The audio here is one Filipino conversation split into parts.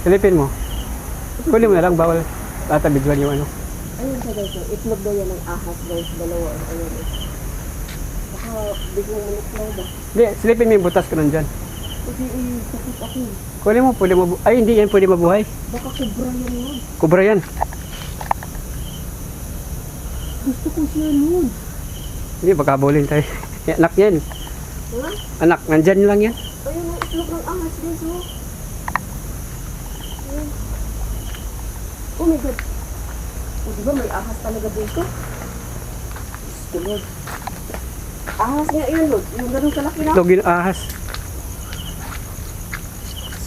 Silipin mo. Kunin mo na lang, bawal tatabidwan yung ano. Ayun sa guys, itlog daw yan ng ahas guys, dalawa. Ayun eh. Baka biglang manok ba? Hindi, silipin mo yung butas ko nandyan. Kasi sakit ako. Kunin mo, pwede mo, ay hindi yan pwede mabuhay. Baka kubra yan yun. Kubra yan. Gusto ko siya nun. Hindi, baka bulin tayo. Anak yan. Ha? Anak, nandyan lang yan. Ayun ang itlog ng ahas guys, oh. Ayun. Oh my God. O diba may ahas talaga dito? Gusto Lord. Ahas nga yun, Lord. Yung ganun kalaki na. Itlog yung ahas.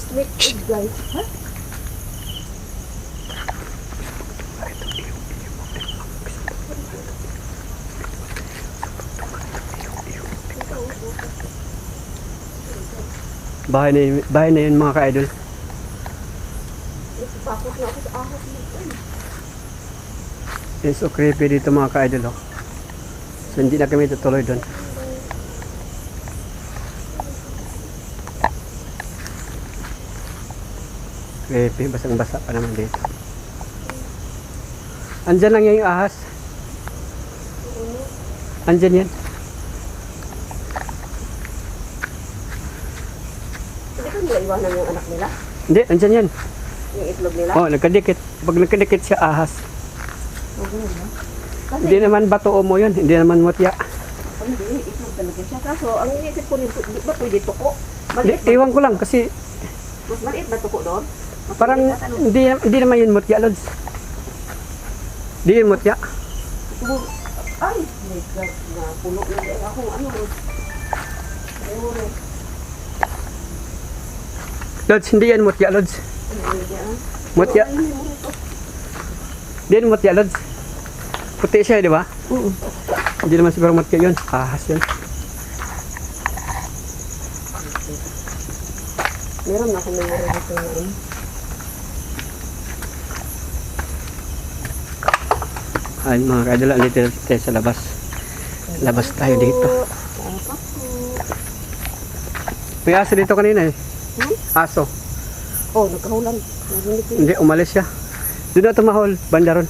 Snake egg guys. Ha? Bahay na yun mga ka-idol. Takot na ako sa ahas dito. It's so creepy dito mga ka-idol. Oh. So hindi na kami tutuloy doon. Creepy, basang-basa pa naman dito. Andyan lang yung ahas. Andyan yan. Hindi ko nila iwanan yung anak nila? Hindi, andyan yan. Yung itlog nila? Oh, nagkadikit. Pag nagkadikit siya ahas. Oo, ganun ba? Kasi, Hindi naman bato mo yun. Hindi naman mutya. hindi, itlog talaga siya. Kaso, ang iniisip ko rin, di ba pwede tuko? Di, Maliit ba? iwan ko lang kasi Mas maliit ba tuko doon? Mas parang maliit ba, ano? hindi naman yun mutya, Lods. Hindi yun mutya. Tubo- Ay, my God, na puno na din ako. Ano? Ayun. Lods, hindi yan mutya, Lods. Ano yan? Mutya. Ay, hindi mo rin to. Hindi yan mutya, Lods. Puti siya, di ba? Oo. Hindi naman siguro mutya yun. Ahas yun. Meron na akong meron dito ngayon. Ay, mga ka-idol, dito tayo sa labas. Labas tayo dito. Dapat po. May aso dito kanina eh. Aso. Oh, nagkahulan. Narinig ko. Hindi, umalis siya. Doon na tumahol, banda ron.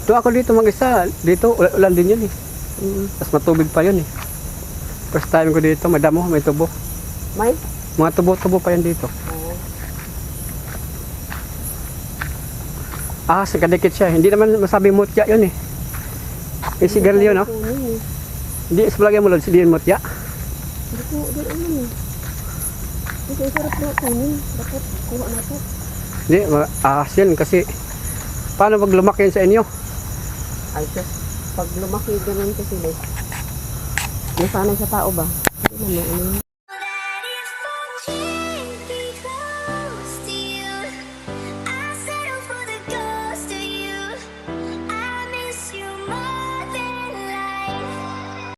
Doon ako dito mag-isa. Dito, ulan din yun eh. Tapos matubig pa yun eh. First time ko dito, madamo, may tubo. May? Mga tubo-tubo pa yan dito. Oo. Ah, nakadikit siya. Hindi naman masabi mutya yun eh. Eh, sigarilyo, no? Kunin eh. Hindi, sablagay mo lang, hindi yun mutya. Hindi ko, di ano eh. Kasi sarap na kunin. Dapat kuha na to. Hindi, ahas yun kasi paano pag lumaki yun sa inyo? Ay, just, pag lumaki ganun kasi eh. Nasanay sa tao ba? Hindi naman ano yun.